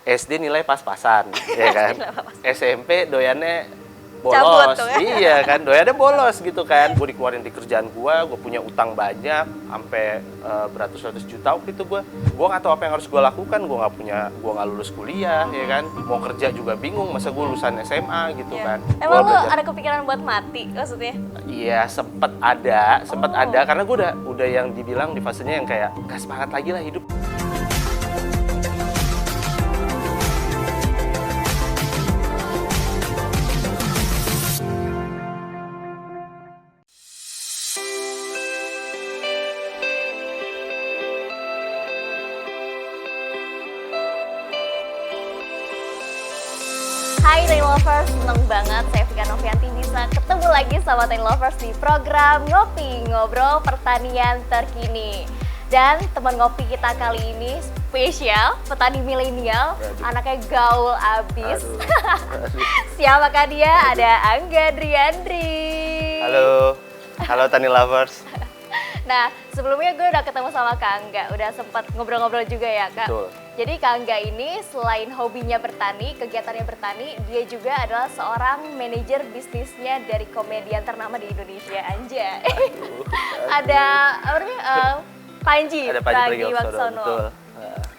SD nilai pas-pasan, ya kan. SMP doyannya Cabut bolos, tuh ya. iya kan, doyannya bolos gitu kan. Gue dikeluarin di kerjaan gue punya utang banyak, sampai beratus-ratus juta waktu itu gue. Gue nggak tahu apa yang harus gue lakukan, gue nggak lulus kuliah, ya kan. Mau kerja juga bingung, masa gue lulusan SMA gitu kan. Emang Gua lu belajar- ada kepikiran buat mati maksudnya? Iya, sempet ada, karena gue udah yang dibilang di fasenya yang kayak gak semangat lagi lah hidup. Hai Tiny Lovers, seneng banget saya Vika Novianti bisa ketemu lagi sama Tiny Lovers di program Ngopi Ngobrol Pertanian Terkini. Dan teman ngopi kita kali ini spesial, petani milenial, anaknya gaul abis. Siapakah dia? Ada Angga Driandri. Halo Tani Lovers. Nah, sebelumnya gue udah ketemu sama Kak Angga, udah sempat ngobrol-ngobrol juga ya Kak. Betul. Jadi Kak Angga ini selain hobinya bertani, kegiatannya bertani, dia juga adalah seorang manajer bisnisnya dari komedian ternama di Indonesia, Anja. Ada apa namanya? Panji. Ada Panji Pragiwaksono, Pragiwaksono. betul.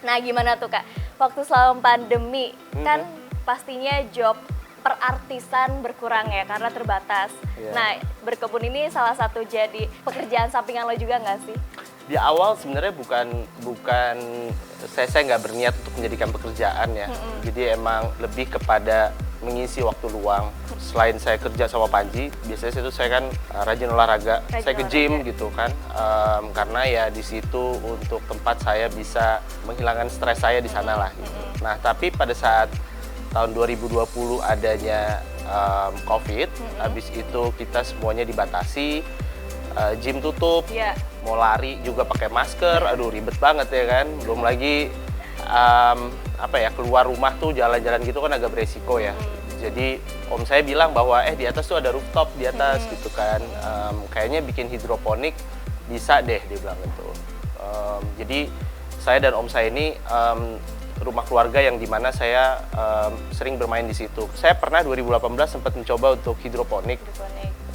Nah, gimana tuh Kak? Waktu selama pandemi kan pastinya job perartisan berkurang ya karena terbatas. Iya. Nah, berkebun ini salah satu jadi pekerjaan sampingan lo juga nggak sih? Di awal sebenarnya bukan saya nggak berniat untuk menjadikan pekerjaan ya. Jadi emang lebih kepada mengisi waktu luang. Selain saya kerja sama Panji, biasanya saya kan rajin olahraga. Saya ke gym gitu kan, karena ya di situ untuk tempat saya bisa menghilangkan stres saya di sana lah. Gitu. Nah tapi pada saat tahun 2020 adanya COVID, habis itu kita semuanya dibatasi, gym tutup. Iya. Mau lari juga pakai masker, aduh ribet banget ya kan. Belum lagi keluar rumah tuh jalan-jalan gitu kan agak beresiko ya. Jadi om saya bilang bahwa di atas tuh ada rooftop di atas gitu kan. Kayaknya bikin hidroponik bisa deh dia bilang gitu. Jadi saya dan om saya ini rumah keluarga yang dimana saya sering bermain di situ. Saya pernah 2018 sempat mencoba untuk hidroponik.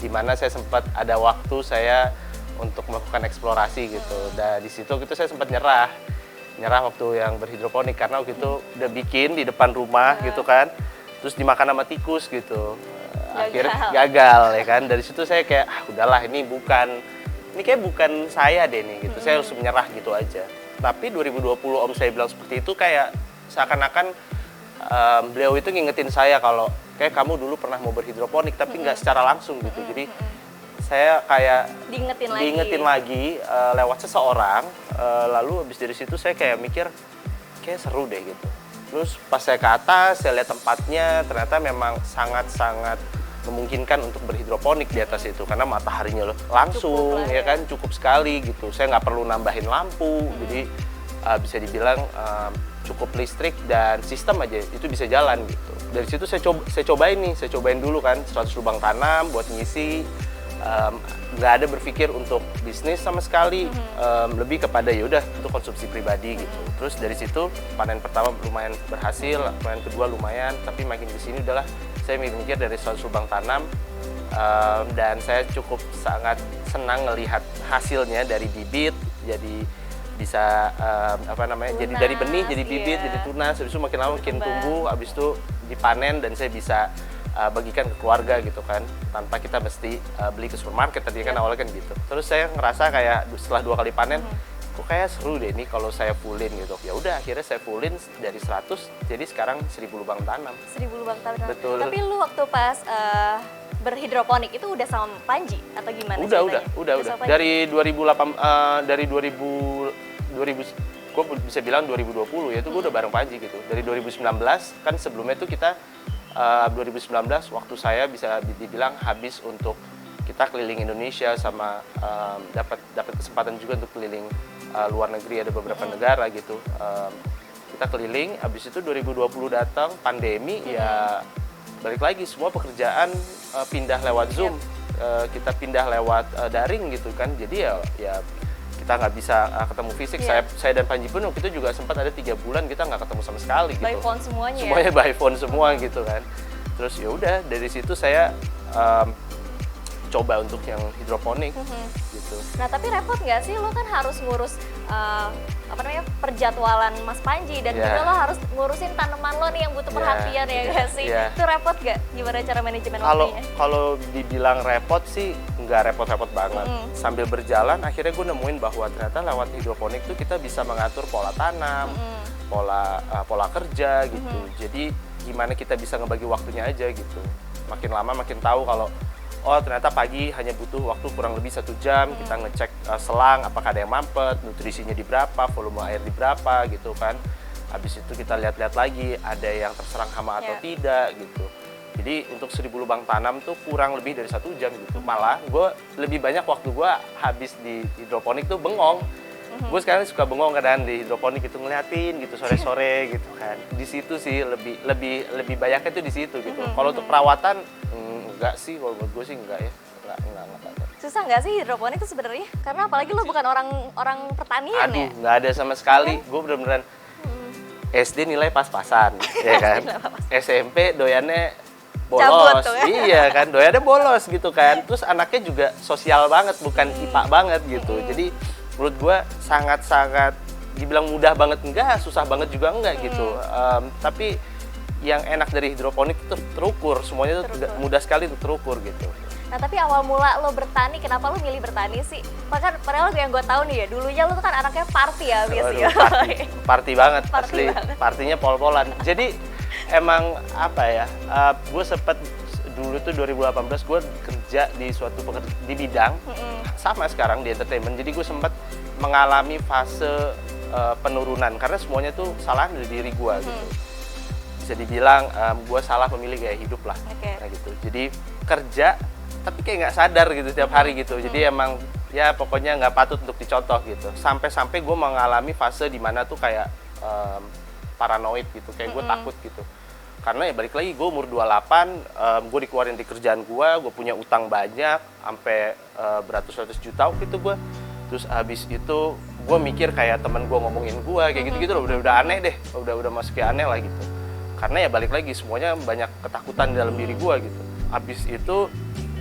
Di mana saya sempat ada waktu saya untuk melakukan eksplorasi gitu. Dan di situ gitu saya sempat nyerah waktu yang berhidroponik karena waktu itu udah bikin di depan rumah gitu kan, terus dimakan sama tikus gitu. Akhirnya gagal ya kan. Dari situ saya kayak udahlah ini kayak bukan saya deh nih gitu. Saya harus menyerah gitu aja. Tapi 2020 om saya bilang seperti itu kayak seakan-akan beliau itu ngingetin saya kalau kayak kamu dulu pernah mau berhidroponik tapi nggak secara langsung gitu. Jadi saya kayak diingetin lagi lewat seseorang, lalu habis dari situ saya kayak mikir kayak seru deh gitu. Terus pas saya ke atas, saya lihat tempatnya ternyata memang sangat-sangat memungkinkan untuk berhidroponik di atas itu karena mataharinya langsung ya kan, cukup sekali gitu. Saya nggak perlu nambahin lampu, jadi bisa dibilang cukup listrik dan sistem aja itu bisa jalan gitu. Dari situ saya cobain dulu kan 100 lubang tanam buat ngisi. Nggak ada berpikir untuk bisnis sama sekali, lebih kepada yaudah untuk konsumsi pribadi gitu. Terus dari situ panen pertama lumayan berhasil, panen kedua lumayan, tapi makin di sini udahlah saya mikir dari 100 lubang tanam, dan saya cukup sangat senang melihat hasilnya dari bibit jadi bisa jadi dari benih jadi bibit jadi tunas, habis itu makin lama makin tumbuh, habis itu dipanen dan saya bisa bagikan ke keluarga gitu kan, tanpa kita mesti beli ke supermarket tadi kan awalnya kan gitu. Terus saya ngerasa kayak setelah 2 kali panen, kok kayak seru deh nih kalau saya fullin gitu. Ya udah akhirnya saya fullin dari 100 jadi sekarang 1000 lubang tanam. 1000 lubang tanam. Betul. Tapi lu waktu pas berhidroponik itu udah sama Panji atau gimana ceritanya? Udah. Dari 2000 gue bisa bilang 2020 ya itu gue udah bareng Panji gitu. Dari 2019 kan sebelumnya itu kita 2019 waktu saya bisa dibilang habis untuk kita keliling Indonesia sama dapat kesempatan juga untuk keliling luar negeri, ada beberapa negara gitu. Kita keliling, habis itu 2020 datang pandemi ya balik lagi semua pekerjaan pindah lewat Zoom, kita pindah lewat daring gitu kan. Jadi ya kita nggak bisa ketemu fisik. Saya dan Panji pun waktu itu juga sempat ada 3 bulan kita nggak ketemu sama sekali gitu. By phone semuanya by phone semua gitu kan. Terus ya udah dari situ saya coba untuk yang hidroponik gitu. Nah tapi repot nggak sih, lo kan harus ngurus perjadwalan Mas Panji dan juga lo harus ngurusin tanaman lo nih yang butuh perhatian ya nggak sih? Itu repot nggak? Gimana cara manajemen waktunya? Kalau dibilang repot sih nggak repot-repot banget. Sambil berjalan akhirnya gue nemuin bahwa ternyata lewat hidroponik tuh kita bisa mengatur pola tanam, pola kerja gitu. Jadi gimana kita bisa ngebagi waktunya aja gitu. Makin lama makin tahu kalau oh ternyata pagi hanya butuh waktu kurang lebih 1 jam, kita ngecek selang apakah ada yang mampet, nutrisinya di berapa, volume air di berapa gitu kan. Habis itu kita lihat-lihat lagi ada yang terserang hama atau tidak gitu. Jadi untuk 1000 lubang tanam tuh kurang lebih dari 1 jam gitu. Malah gue lebih banyak waktu gue habis di hidroponik tuh bengong. Gue sekarang suka bengong kadang di hidroponik gitu, ngeliatin gitu sore-sore gitu kan. Di situ sih lebih banyaknya tuh di situ gitu. Kalau untuk perawatan enggak sih, kalau menurut gue sih enggak ya. Enggak. Susah nggak sih hidroponik itu sebenarnya? Karena apalagi lo bukan orang pertanian. Aduh, nggak ada sama sekali. Gue bener-beneran SD nilai pas-pasan, ya kan. SMP doyannya bolos, tuh, ya? Iya kan, doyannya bolos gitu kan. Terus anaknya juga sosial banget, bukan IPA banget gitu. Jadi menurut gue sangat-sangat dibilang mudah banget enggak, susah banget juga enggak gitu. Tapi yang enak dari hidroponik itu terukur, semuanya itu mudah sekali untuk terukur gitu. Nah tapi awal mula lo bertani, kenapa lo milih bertani sih? Padahal yang gue tahu nih ya, dulunya lo tuh kan anaknya party ya biasanya. Party banget, party asli. Banget. Partinya pol-polan. Jadi emang apa ya, gue sempet dulu tuh 2018 gue kerja di suatu di bidang sama sekarang di entertainment. Jadi gue sempat mengalami fase penurunan karena semuanya tuh salah dari diri gue gitu. Bisa dibilang gue salah memilih gaya hidup lah, nah gitu. Jadi kerja tapi kayak nggak sadar gitu setiap hari gitu. Jadi emang ya pokoknya nggak patut untuk dicontoh gitu. Sampai gue mengalami fase dimana tuh kayak paranoid gitu, kayak gue takut gitu. Karena ya balik lagi gue umur 28, gue dikeluarin di kerjaan gue punya utang banyak, sampai beratus-ratus juta waktu itu gue. Terus habis itu gue mikir kayak temen gue ngomongin gue kayak gitu-gitu loh, udah aneh deh, udah masuk kayak aneh lah gitu. Karena ya balik lagi semuanya banyak ketakutan di dalam diri gue gitu. Habis itu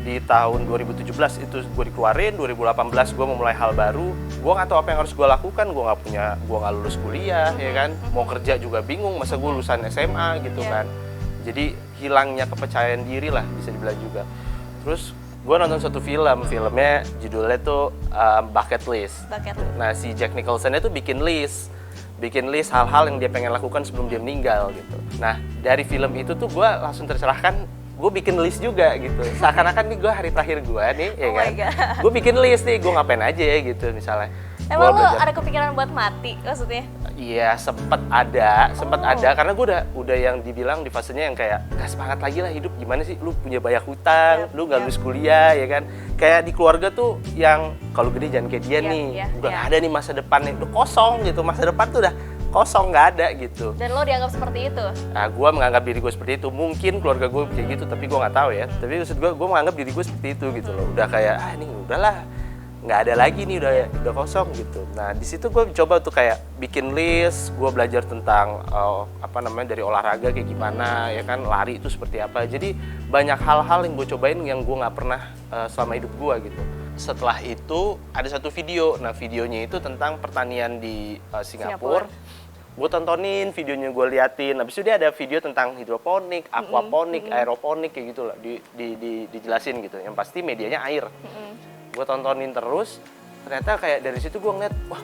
di tahun 2017 itu gue dikeluarin, 2018 gue memulai hal baru. Gue nggak tahu apa yang harus gue lakukan, gue nggak lulus kuliah ya kan. Mau kerja juga bingung, masa gue lulusan SMA gitu kan. Jadi hilangnya kepercayaan diri lah bisa dibilang juga. Terus gue nonton suatu filmnya judulnya tuh Bucket List. Nah si Jack Nicholson itu bikin list hal-hal yang dia pengen lakukan sebelum dia meninggal gitu. Nah dari film itu tuh gue langsung tercerahkan, gue bikin list juga gitu. Seakan-akan nih gue hari terakhir gue nih, ya kan. Gue bikin list nih, gue ngapain aja ya gitu misalnya. Emang lo ada kepikiran buat mati maksudnya? Iya sempet ada karena gue udah yang dibilang di fasenya yang kayak gak semangat lagi lah hidup, gimana sih lu punya banyak hutang, lu gak lulus kuliah ya kan. Kayak di keluarga tuh yang kalau gede jangan kayak dia nih, udah gak ada nih masa depannya, udah kosong gitu, masa depan tuh udah kosong gak ada gitu. Dan lo dianggap seperti itu? Nah gue menganggap diri gue seperti itu, mungkin keluarga gue kayak gitu tapi gue gak tahu ya. Tapi maksud gue menganggap diri gue seperti itu gitu loh, udah kayak ini udahlah nggak ada lagi nih, udah kosong gitu. Nah di situ gue coba tuh kayak bikin list, gue belajar tentang dari olahraga kayak gimana ya kan, lari itu seperti apa. Jadi banyak hal-hal yang gue cobain yang gue nggak pernah selama hidup gue gitu. Setelah itu ada satu video, nah videonya itu tentang pertanian di Singapura. Gue tontonin videonya, gue liatin. Habis itu dia ada video tentang hidroponik, aquaponik, aeroponik kayak gitu lah, dijelasin gitu. Yang pasti medianya air. Gue tontonin terus, ternyata kayak dari situ gue ngeliat, wah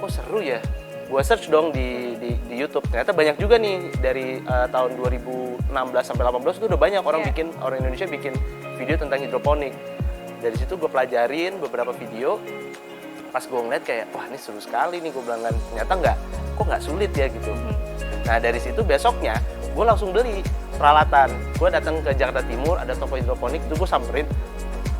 kok seru ya. Gue search dong di YouTube, ternyata banyak juga nih dari tahun 2016 sampai 18 itu udah banyak orang Indonesia bikin video tentang hidroponik. Dari situ gue pelajarin beberapa video, pas gue ngeliat kayak, wah ini seru sekali nih, gue bilang kan, ternyata kok nggak sulit ya gitu. Nah dari situ besoknya gue langsung beli peralatan. Gue datang ke Jakarta Timur, ada toko hidroponik, itu gue samperin.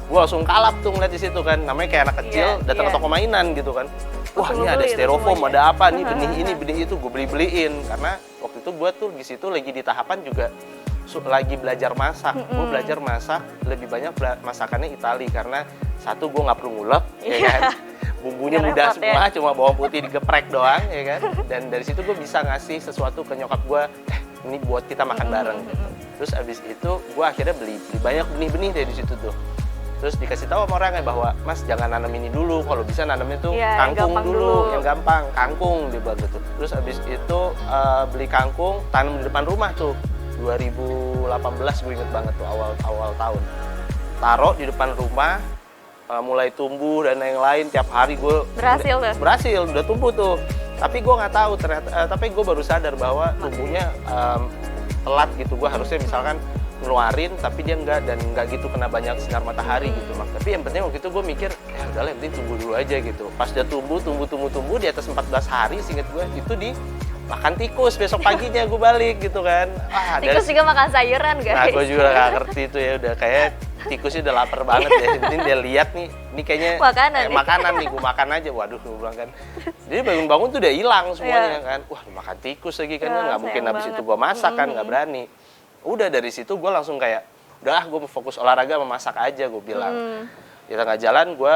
Gue langsung kalap tuh ngeliat di situ kan, namanya kayak anak kecil datang ke toko mainan gitu kan. Wah ini ada styrofoam, ada apa nih, benih ini, benih itu, gue beliin. Karena waktu itu gue tuh di situ lagi di tahapan juga lagi belajar masak. Gue belajar masak lebih banyak masakannya Itali karena satu gue nggak perlu ngulek, ya kan. bumbunya Nggak mudah repot ya. semua, cuma bawang putih digeprek doang ya kan. Dan dari situ gue bisa ngasih sesuatu ke nyokap gue, ini buat kita makan bareng gitu. Terus abis itu gue akhirnya beli banyak benih-benih dari situ tuh. Terus dikasih tahu sama orangnya bahwa Mas jangan nanam ini dulu, kalau bisa nanamnya tuh Iya, yang kangkung gampang dulu, dulu. yang gampang, kangkung dia bilang gitu. Terus abis itu beli kangkung, tanam di depan rumah tuh. 2018 gue inget banget tuh awal tahun. Taruh di depan rumah, mulai tumbuh dan yang lain tiap hari gue Berhasil tuh? berhasil, udah tumbuh tuh. Tapi gue nggak tahu ternyata, tapi gue baru sadar bahwa tumbuhnya telat gitu. Gue harusnya misalkan ngeluarin tapi dia enggak, dan enggak gitu kena banyak sinar matahari gitu. Tapi yang penting waktu itu gue mikir ya udahlah yang penting tumbuh dulu aja gitu. Pas dia tumbuh di atas 14 hari seinget gue itu di makan tikus. Besok paginya gue balik gitu kan. Tikus juga makan sayuran guys. Nah gue juga gak ngerti itu ya, udah kayak tikusnya udah lapar banget ya. Jadi dia lihat nih, ini kayaknya makanan nih, gue makan aja. Waduh, gue bilang kan. Jadi bangun-bangun tuh udah hilang semuanya kan. Wah, makan tikus lagi kan, nggak mungkin habis itu gue masak kan, nggak berani. Udah dari situ gue langsung kayak, udah gue mau fokus olahraga sama masak aja, gue bilang. Di tengah jalan gue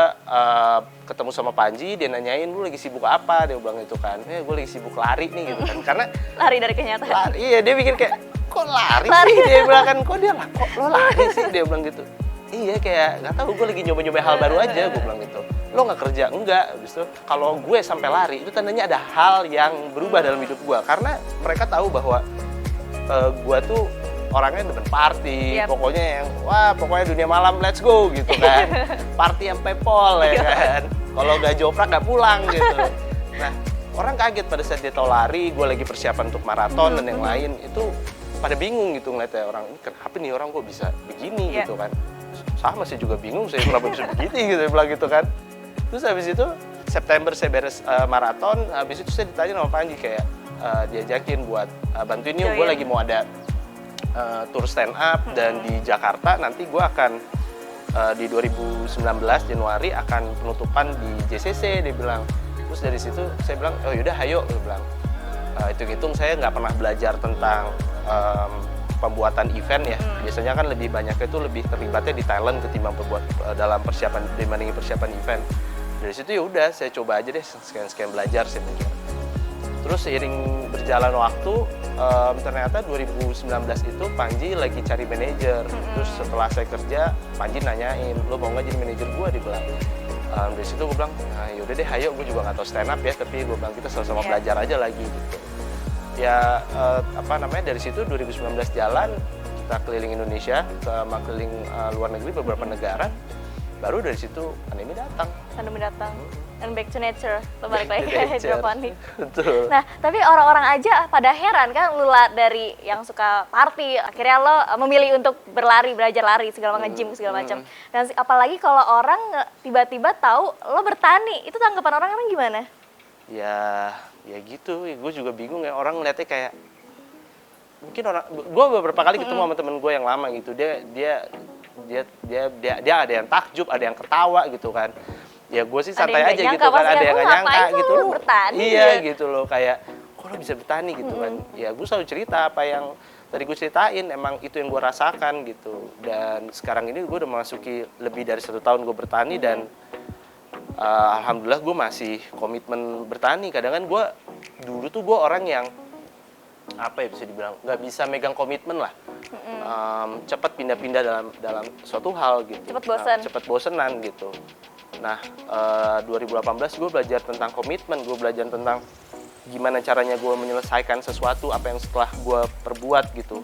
ketemu sama Panji, dia nanyain lu lagi sibuk apa, dia bilang itu kan. Gue lagi sibuk lari nih gitu kan, karena lari dari kenyataan. iya, dia pikir kayak kok lari sih, dia bilang kan, kok lo lari sih, dia bilang gitu. Iya, kayak nggak tahu, gue lagi nyoba-nyoba hal baru aja, gue bilang gitu. Lo nggak kerja? Enggak. Habis itu kalau gue sampai lari itu tandanya ada hal yang berubah dalam hidup gue, karena mereka tahu bahwa gue tuh orangnya demen party, pokoknya yang pokoknya dunia malam let's go gitu kan. Party sampai pol ya kan. Kalau nggak joprak nggak pulang gitu. Nah, orang kaget pada saat dia tahu lari, gue lagi persiapan untuk maraton dan yang lain, itu pada bingung gitu ngeliatnya, orang ini kenapa nih orang kok bisa begini gitu kan. Sama sih juga bingung, saya kenapa bisa begini gitu, bilang gitu kan. Terus habis itu September saya beres maraton, habis itu saya ditanya sama Panji kayak diajakin buat bantuin yuk, gue lagi mau ada tour stand up dan di Jakarta nanti gue akan di 2019 Januari akan penutupan di JCC, dia bilang. Terus dari situ saya bilang, oh yaudah ayo, dia bilang. Hitung-hitung saya nggak pernah belajar tentang pembuatan event ya. Biasanya kan lebih banyaknya itu lebih terlibatnya di talent ketimbang dalam dibandingin persiapan event. Dari situ ya udah saya coba aja deh sekian belajar saya mikir. Terus seiring berjalan waktu, ternyata 2019 itu Panji lagi cari manajer. Terus setelah saya kerja, Panji nanyain, lo mau nggak jadi manajer gue, dia bilang. Dari situ gue bilang, nah yaudah deh ayo, gue juga nggak tahu stand up ya, tapi gue bilang kita sama-sama belajar aja lagi gitu. Ya dari situ 2019 jalan, kita keliling Indonesia, sama keliling luar negeri beberapa negara. Baru dari situ pandemi datang. And back to nature, lo balik lagi ke hidroponik. Betul. Nah, tapi orang-orang aja pada heran kan, lu dari yang suka party, akhirnya lo memilih untuk berlari, belajar lari, segala macam, nge-gym, segala macam. Dan apalagi kalau orang tiba-tiba tahu lo bertani, itu tanggapan orang-orang gimana? Ya gitu, gue juga bingung ya, orang ngeliatnya kayak, mungkin gue beberapa kali ketemu sama temen gue yang lama gitu, dia ada yang takjub, ada yang ketawa gitu kan. Ya gue sih santai aja gitu kan, ada yang gak nyangka gitu loh. Iya gitu loh, kayak kok lo bisa bertani gitu kan. Ya gue selalu cerita apa yang tadi gue ceritain, emang itu yang gue rasakan gitu. Dan sekarang ini gue udah memasuki lebih dari 1 tahun gue bertani dan alhamdulillah gue masih komitmen bertani. Kadang kan gue dulu tuh gue orang yang apa ya bisa dibilang nggak bisa megang komitmen lah. Cepat pindah-pindah dalam suatu hal gitu. Cepat bosenan gitu. Nah, 2018 gue belajar tentang komitmen, gue belajar tentang gimana caranya gue menyelesaikan sesuatu apa yang setelah gue perbuat gitu.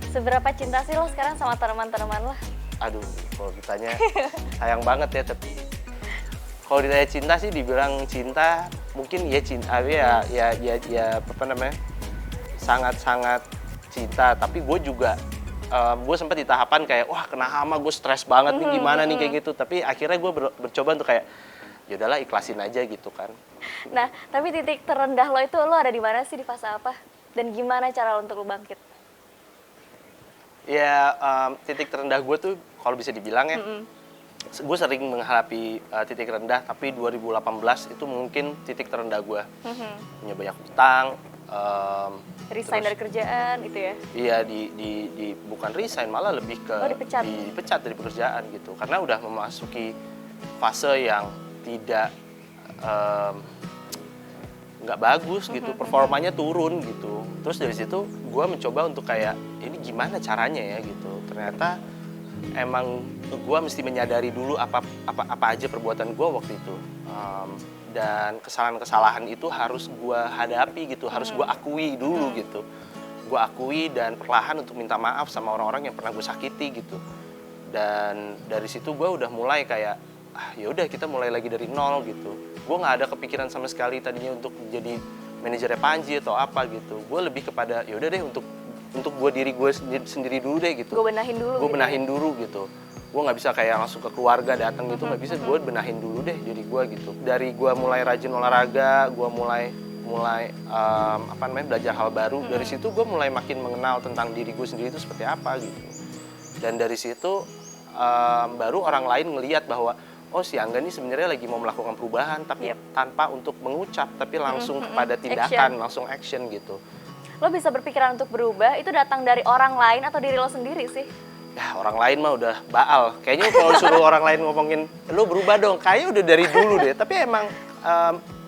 Seberapa cinta sih lo sekarang sama teman-teman lo? Aduh, kalau ditanya sayang banget ya, tapi kalau ditanya cinta sih dibilang cinta, mungkin ya cinta, ya apa namanya, sangat-sangat cinta, tapi gue juga gue sempat di tahapan kayak wah kena hama, gue stres banget nih gimana nih kayak gitu, tapi akhirnya gue bercoba untuk kayak yaudahlah ikhlasin aja gitu kan. Nah, tapi titik terendah lo itu lo ada di mana sih, di fase apa, dan gimana cara lo untuk lo bangkit? Ya titik terendah gue tuh kalau bisa dibilang ya, gue sering menghadapi titik rendah, tapi 2018 itu mungkin titik terendah gue. Punya banyak utang. Resign dari kerjaan itu ya? Iya, bukan resign, malah lebih ke dipecat dari pekerjaan gitu. Karena udah memasuki fase yang tidak nggak bagus gitu, performanya turun gitu. Terus dari situ gue mencoba untuk kayak ini gimana caranya ya gitu. Ternyata emang gue mesti menyadari dulu apa aja perbuatan gue waktu itu. Dan kesalahan-kesalahan itu harus gue hadapi gitu, harus gue akui dulu gitu. Gue akui dan perlahan untuk minta maaf sama orang-orang yang pernah gue sakiti gitu. Dan dari situ gue udah mulai kayak ya udah kita mulai lagi dari nol gitu. Gue nggak ada kepikiran sama sekali tadinya untuk jadi manajernya Panji atau apa gitu. Gue lebih kepada ya udah deh untuk diri gue sendiri dulu deh gitu. Gue benahin dulu. Gue benahin dulu gitu. Gue nggak bisa kayak langsung ke keluarga datang gitu, nggak bisa. Gue benahin dulu deh diri gue gitu. Dari gue mulai rajin olahraga, gue mulai belajar hal baru. Dari situ gue mulai makin mengenal tentang diri gue sendiri itu seperti apa gitu. Dan dari situ baru orang lain ngelihat bahwa oh si Angga ini sebenarnya lagi mau melakukan perubahan tapi tanpa untuk mengucap, tapi langsung kepada tindakan, langsung action gitu. Lo bisa berpikiran untuk berubah itu datang dari orang lain atau diri lo sendiri sih? Ya orang lain mah udah baal. Kayaknya kalau suruh orang lain ngomongin lo berubah dong, kayaknya udah dari dulu deh. Tapi emang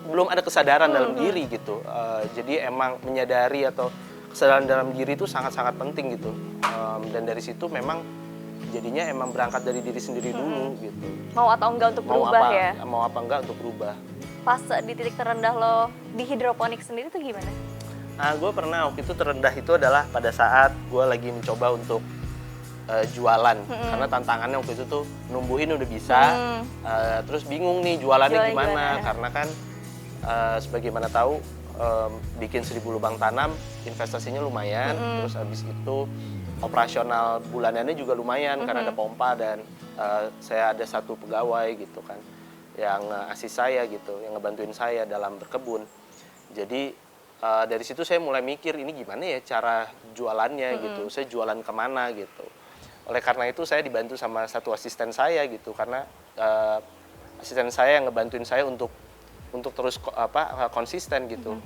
belum ada kesadaran dalam diri gitu. Jadi emang menyadari atau kesadaran dalam diri itu sangat-sangat penting gitu. Dan dari situ memang jadinya emang berangkat dari diri sendiri dulu gitu. Mau atau enggak untuk berubah ya? Mau apa enggak untuk berubah. Pas di titik terendah lo di hidroponik sendiri tuh gimana? Nah gue pernah waktu itu terendah itu adalah pada saat gue lagi mencoba untuk jualan. Karena tantangannya waktu itu tuh numbuhin udah bisa, terus bingung nih jualannya gimana. Karena kan sebagaimana tahu bikin 1000 lubang tanam investasinya lumayan, terus habis itu operasional bulanannya juga lumayan karena ada pompa dan saya ada satu pegawai gitu kan yang assis saya gitu, yang ngebantuin saya dalam berkebun. Jadi dari situ saya mulai mikir ini gimana ya cara jualannya gitu, saya jualan kemana gitu. Oleh karena itu saya dibantu sama satu asisten saya gitu, karena asisten saya yang ngebantuin saya untuk terus konsisten gitu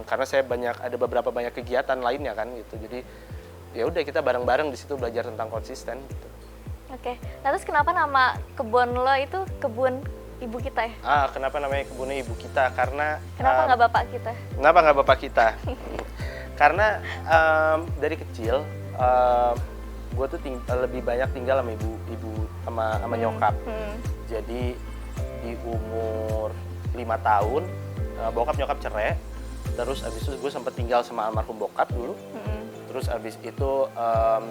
karena saya ada beberapa banyak kegiatan lainnya kan gitu. Jadi ya udah kita bareng-bareng di situ belajar tentang konsisten gitu. Oke. Nah, terus kenapa nama kebun lo itu kebun ibu kita ya? Kenapa namanya kebunnya ibu kita? Karena kenapa nggak bapak kita? Kenapa nggak bapak kita? Karena dari kecil gue tuh lebih banyak tinggal sama ibu sama nyokap. Jadi di umur 5 tahun bokap nyokap cerai. Terus abis itu gue sempet tinggal sama almarhum bokap dulu. Terus abis itu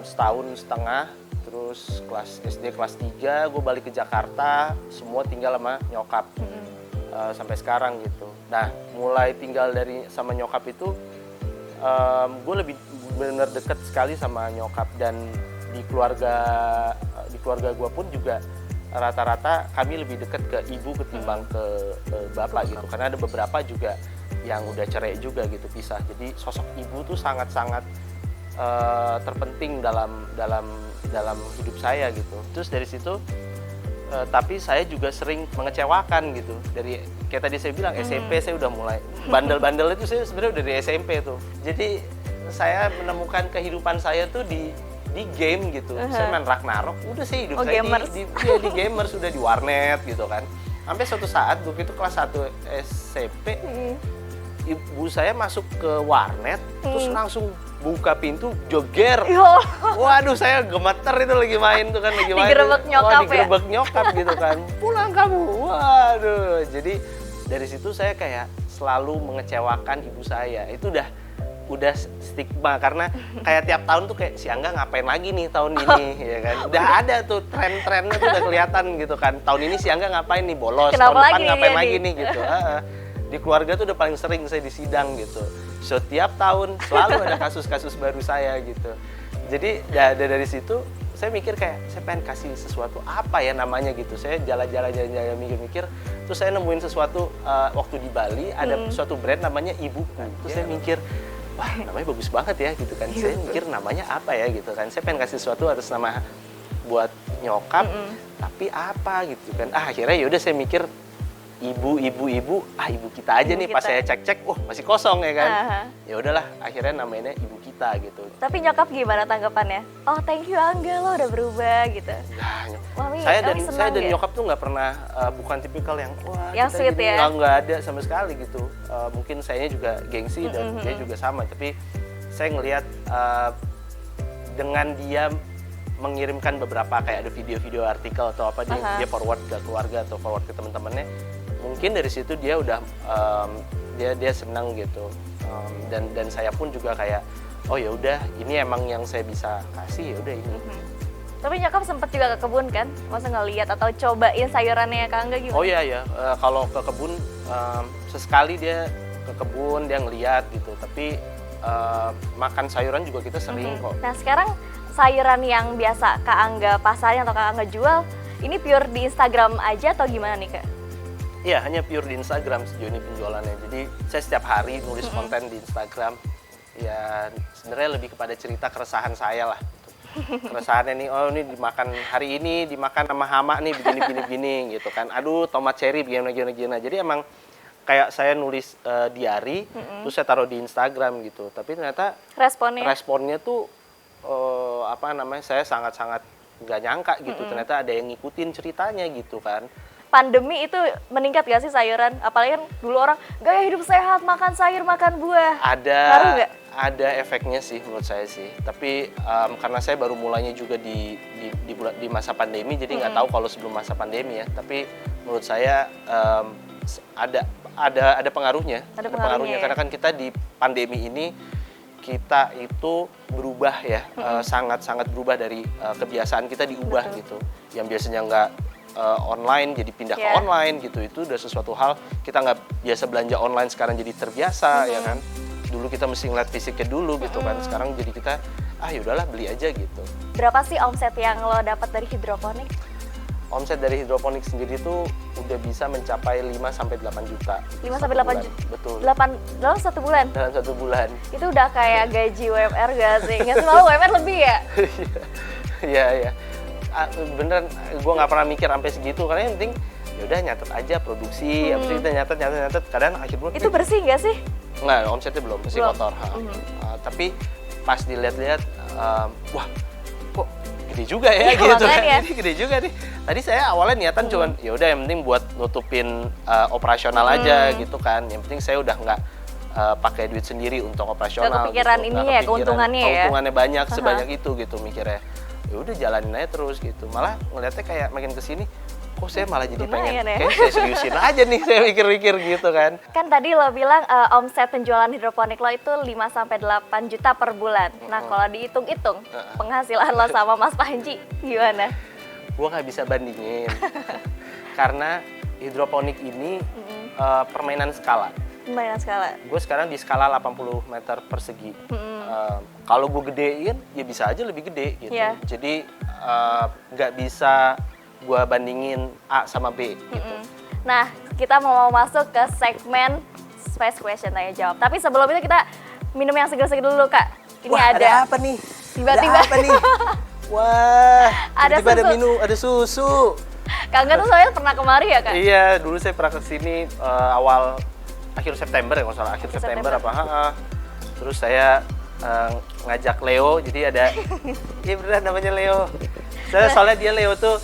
setahun setengah, terus kelas SD kelas 3 gue balik ke Jakarta, semua tinggal sama nyokap sampai sekarang gitu. Nah mulai tinggal sama nyokap itu gue lebih bener deket sekali sama nyokap, dan di keluarga gue pun juga rata-rata kami lebih dekat ke ibu ketimbang ke bapak gitu, karena ada beberapa juga yang udah cerai juga gitu, pisah. Jadi sosok ibu tuh sangat-sangat terpenting dalam hidup saya gitu. Terus dari situ tapi saya juga sering mengecewakan gitu. Dari kayak tadi saya bilang SMP saya udah mulai bandel-bandel itu saya sebenarnya udah dari SMP tuh. Jadi saya menemukan kehidupan saya tuh di game gitu. Saya main Ragnarok, udah sih hidup saya di gamers, udah di warnet gitu kan. Sampai suatu saat begitu kelas 1 SMP ibu saya masuk ke warnet terus langsung buka pintu joger. Waduh, saya gemeter itu lagi main tuh kan, lagi main. Digerebek nyokap digerebek nyokap gitu kan. Pulang kamu. Waduh. Jadi dari situ saya kayak selalu mengecewakan ibu saya. Itu udah stigma, karena kayak tiap tahun tuh kayak si Angga ngapain lagi nih tahun ini ya kan. Udah ada tuh tren-trennya tuh udah kelihatan gitu kan. Tahun ini si Angga ngapain nih, bolos. Tahun depan ngapain lagi nih gitu. Di keluarga tuh udah paling sering saya disidang gitu. Setiap tahun selalu ada kasus-kasus baru saya gitu. Jadi dari situ saya mikir kayak saya pengen kasih sesuatu apa ya namanya gitu. Saya jalan-jalan mikir-mikir, terus saya nemuin sesuatu waktu di Bali ada suatu brand namanya Ibuku. Terus saya mikir, wah namanya bagus banget ya gitu kan. Saya mikir namanya apa ya gitu kan. Saya pengen kasih sesuatu atas nama buat nyokap, tapi apa gitu kan. Akhirnya yaudah saya mikir ibu kita aja Ibu nih. Pas kita. saya cek masih kosong ya kan. Aha. Ya udahlah, akhirnya namainnya ibu kita gitu. Tapi nyokap gimana tanggapannya? Oh thank you Angga, lo udah berubah gitu. Nah, Mami saya dan senang ya? nyokap tuh nggak pernah bukan tipikal yang wah Yang kita sweet gini. ya? Nggak ada sama sekali gitu. Mungkin sayanya juga gengsi dan dia juga sama. Tapi saya ngelihat dengan dia mengirimkan beberapa kayak ada video-video artikel atau apa dia forward ke keluarga atau forward ke teman-temannya, mungkin dari situ dia udah dia senang gitu. Dan saya pun juga kayak oh ya udah ini emang yang saya bisa kasih, ya udah ini. Tapi nyokap sempet juga ke kebun kan? Masa ngeliat atau cobain sayurannya Kak Angga gimana? Oh iya ya, kalau ke kebun sesekali dia ke kebun dia ngeliat gitu. Tapi makan sayuran juga kita sering kok. Nah sekarang sayuran yang biasa Kak Angga pasarin atau Kak Angga jual, ini pure di Instagram aja atau gimana nih Kak? Iya, hanya pure di Instagram sejauh ini penjualannya. Jadi saya setiap hari nulis konten di Instagram. Ya sebenarnya lebih kepada cerita keresahan saya lah. Keresahannya nih, oh ini dimakan hari ini, dimakan sama hama nih begini gitu kan. Aduh tomat cherry gimana. Jadi emang kayak saya nulis diary, terus saya taruh di Instagram gitu. Tapi ternyata responnya tuh saya sangat-sangat nggak nyangka gitu. Ternyata ada yang ngikutin ceritanya gitu kan. Pandemi itu meningkat gak sih sayuran? Apalagi kan dulu orang gaya hidup sehat, makan sayur, makan buah. Ngaruh nggak? Ada efeknya sih menurut saya sih. Tapi karena saya baru mulainya juga di masa pandemi, jadi nggak tahu kalau sebelum masa pandemi ya. Tapi menurut saya ada pengaruhnya. Ada pengaruhnya ya? Karena kan kita di pandemi ini kita itu berubah ya, sangat-sangat berubah dari kebiasaan kita diubah gitu. Yang biasanya nggak online jadi pindah ke online gitu, itu udah sesuatu hal. Kita nggak biasa belanja online, sekarang jadi terbiasa ya kan. Dulu kita mesti ngeliat fisiknya dulu gitu kan, sekarang jadi kita yaudahlah beli aja gitu. Berapa sih omset yang lo dapat dari hidroponik? Omset dari hidroponik sendiri tuh udah bisa mencapai 5-8 juta. 5-8 juta? Betul. Dalam 1 bulan? Dalam 1 bulan. Itu udah kayak gaji UMR gak sih? Nggak sih, malah UMR lebih ya? Iya. Beneran, gue nggak pernah mikir sampai segitu, karena yang penting yaudah nyatet aja produksi, abis itu kita nyatet, kadang akhir bulan. Itu bersih nggak sih? Nggak, omsetnya belum, bersih kotor. Tapi pas dilihat-lihat, wah kok gede juga ya gitu kan? Ini gede juga nih. Tadi saya awalnya niatan cuman yaudah yang penting buat nutupin operasional aja gitu kan. Yang penting saya udah nggak pakai duit sendiri untuk operasional. Nggak kepikiran gitu. ini ya, keuntungannya ya? Keuntungannya banyak sebanyak itu gitu mikirnya. Ya udah jalanin aja terus gitu. Malah ngeliatnya kayak makin kesini, kok saya malah jadi pengen, kayak saya seriusin aja nih, saya mikir-mikir gitu kan. Kan tadi lo bilang omset penjualan hidroponik lo itu 5-8 juta per bulan. Nah kalau dihitung-hitung penghasilan lo sama Mas Panji gimana? Gua nggak bisa bandingin. Karena hidroponik ini permainan skala. Permainan skala? Gue sekarang di skala 80 meter persegi. Kalau gue gedein, ya bisa aja lebih gede gitu. Jadi nggak bisa gue bandingin A sama B gitu. Nah, kita mau masuk ke segmen Space Question Tanya Jawab. Tapi sebelum itu kita minum yang seger-seger dulu, Kak. Ini ada apa nih? Tiba-tiba Ada apa nih? Wah, tiba-tiba ada susu. minum, ada susu. Kak Angga tuh soalnya pernah kemari ya, Kak? Iya, dulu saya pernah kesini akhir September ya, nggak salah. Akhir September apa? Terus saya ngajak Leo, jadi ada, iya beneran namanya Leo. Soalnya dia Leo tuh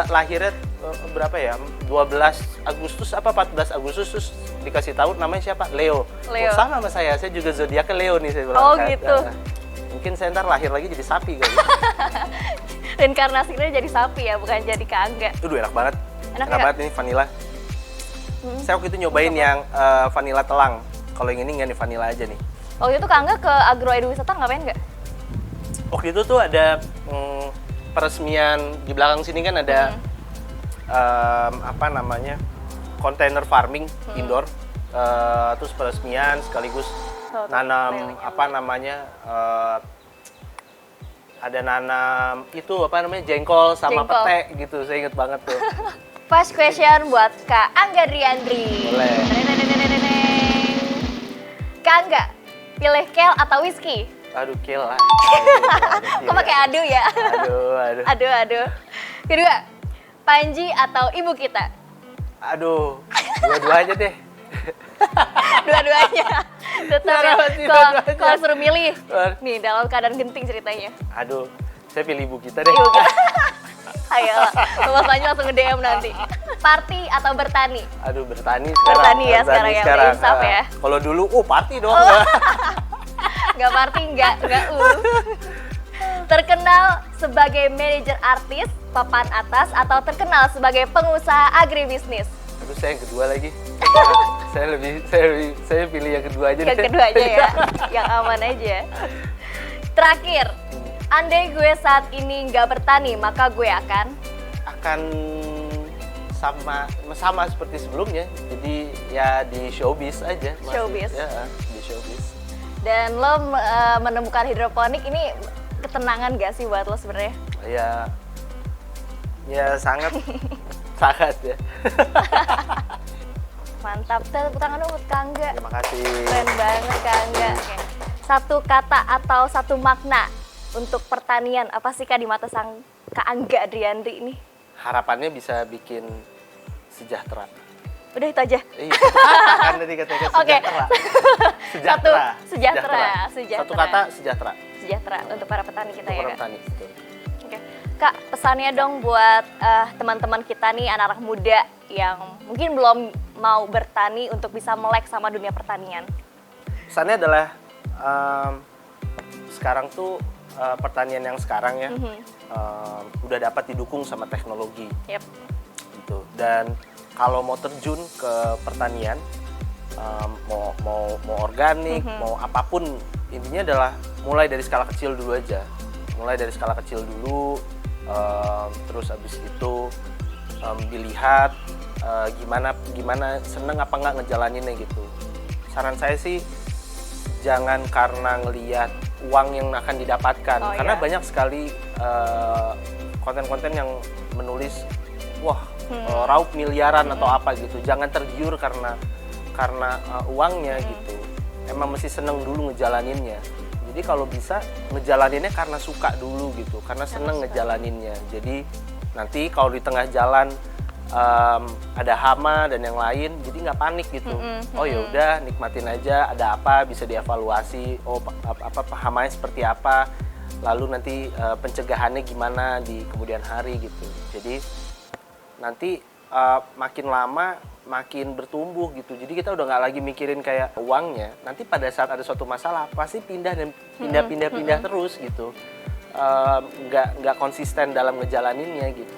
lahirnya berapa ya? 12 Agustus apa 14 Agustus, terus dikasih tahu namanya siapa? Leo. Oh, sama saya juga zodiaknya Leo nih saya bilang. Oh gitu. Mungkin saya ntar lahir lagi jadi sapi kali. Reinkarnasinya jadi sapi ya, bukan jadi Kak Angga. Aduh enak banget. Enak ya, banget nih vanilla. Saya waktu itu nyobain yang vanilla telang. Kalau yang ini nggak nih, vanilla aja nih. Waktu itu Kak Angga ke Agro Edu Wisata ngapain nggak? Waktu itu tuh ada peresmian di belakang sini kan ada container farming indoor, terus peresmian sekaligus nanam ada nanam itu jengkol sama pete gitu, saya inget banget tuh. First question buat Kak Angga Driandri. Boleh. Kak Angga, pilih kale atau whisky? Aduh, kale lah. Kok pakai adu ya? Aduh. Aduh. Kedua, Panji atau ibu kita? Aduh, dua-duanya deh. Dua-duanya. Tetap ya, Kenapa sih dua-duanya? kalau suruh milih, Wah. nih dalam keadaan genting ceritanya. Aduh, saya pilih ibu kita deh. Ibu kita. Ayo, makanya langsung nge-DM nanti. Party atau bertani? Aduh, bertani sekarang. Bertani ya sekarang ya, insaf ya. Kalau dulu, party dong. Nggak party, nggak Terkenal sebagai manajer artis, papan atas, atau terkenal sebagai pengusaha agribisnis? Aduh, saya yang kedua lagi. saya pilih yang kedua aja. Yang deh. kedua aja ya, yang aman aja. Terakhir, andai gue saat ini nggak bertani, maka gue akan sama seperti sebelumnya. Jadi ya di showbiz aja. masih. Showbiz. Ya, di showbiz. Dan lo menemukan hidroponik ini ketenangan gak sih buat lo sebenarnya? Ya sangat sangat ya. Mantap, tepuk tangan dong buat Kangga. Terima kasih. Keren banget Kangga. Oke. Satu kata atau satu makna untuk pertanian, apa sih Kak di mata sang Kak Angga Adriandri ini? Harapannya bisa bikin sejahtera. Udah itu aja. Iya, kan tadi katanya Oke. sejahtera. Sejahtera. Satu kata sejahtera. Sejahtera untuk para petani kita Untuk ya orang Kak. petani. Betul. Oke. Kak, pesannya dong buat teman-teman kita nih, anak-anak muda yang mungkin belum mau bertani untuk bisa melek sama dunia pertanian. Pesannya adalah sekarang tuh pertanian yang sekarang ya udah dapat didukung sama teknologi. Yep. Gitu. Dan kalau mau terjun ke pertanian, mau organik, mau apapun, intinya adalah mulai dari skala kecil dulu aja. Mulai dari skala kecil dulu, terus abis itu dilihat gimana seneng apa nggak ngejalaninnya gitu. Saran saya sih jangan karena ngelihat uang yang akan didapatkan, karena banyak sekali konten-konten yang menulis wah raup miliaran atau apa gitu. Jangan tergiur karena uangnya gitu. Emang mesti seneng dulu ngejalaninnya. Jadi kalau bisa ngejalaninnya karena suka dulu gitu, karena seneng ngejalaninnya. Jadi nanti kalau di tengah jalan ada hama dan yang lain, jadi nggak panik gitu. Oh ya udah, nikmatin aja. Ada apa bisa dievaluasi. Oh apa hamanya seperti apa. Lalu nanti pencegahannya gimana di kemudian hari gitu. Jadi nanti makin lama makin bertumbuh gitu. Jadi kita udah nggak lagi mikirin kayak uangnya. Nanti pada saat ada suatu masalah pasti pindah terus gitu. Nggak konsisten dalam ngejalaninnya gitu.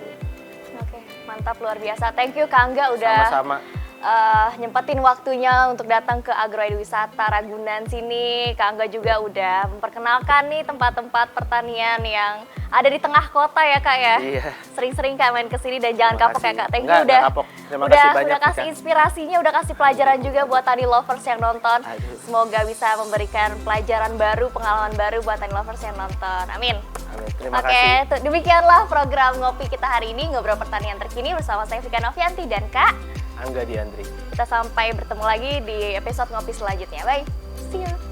Oke, mantap, luar biasa. Thank you Kak Angga udah Sama-sama. nyempetin waktunya untuk datang ke Agrowisata Ragunan sini. Kak Angga juga udah memperkenalkan nih tempat-tempat pertanian yang ada di tengah kota ya Kak ya. Iya. Sering-sering Kak main kesini dan jangan kapok ya Kak. Thank you Nggak kapok. Terima kasih banyak, udah kasih Kak. inspirasinya, udah kasih pelajaran juga buat tani lovers yang nonton. Aduh. Semoga bisa memberikan pelajaran baru, pengalaman baru buat tani lovers yang nonton. Amin. Amin. Terima Oke, kasih. demikianlah program Ngopi kita hari ini, ngobrol pertanian terkini bersama saya Vika Novianti dan Kak. Angga Diandri. Kita sampai bertemu lagi di episode Ngopi selanjutnya. Bye. See you.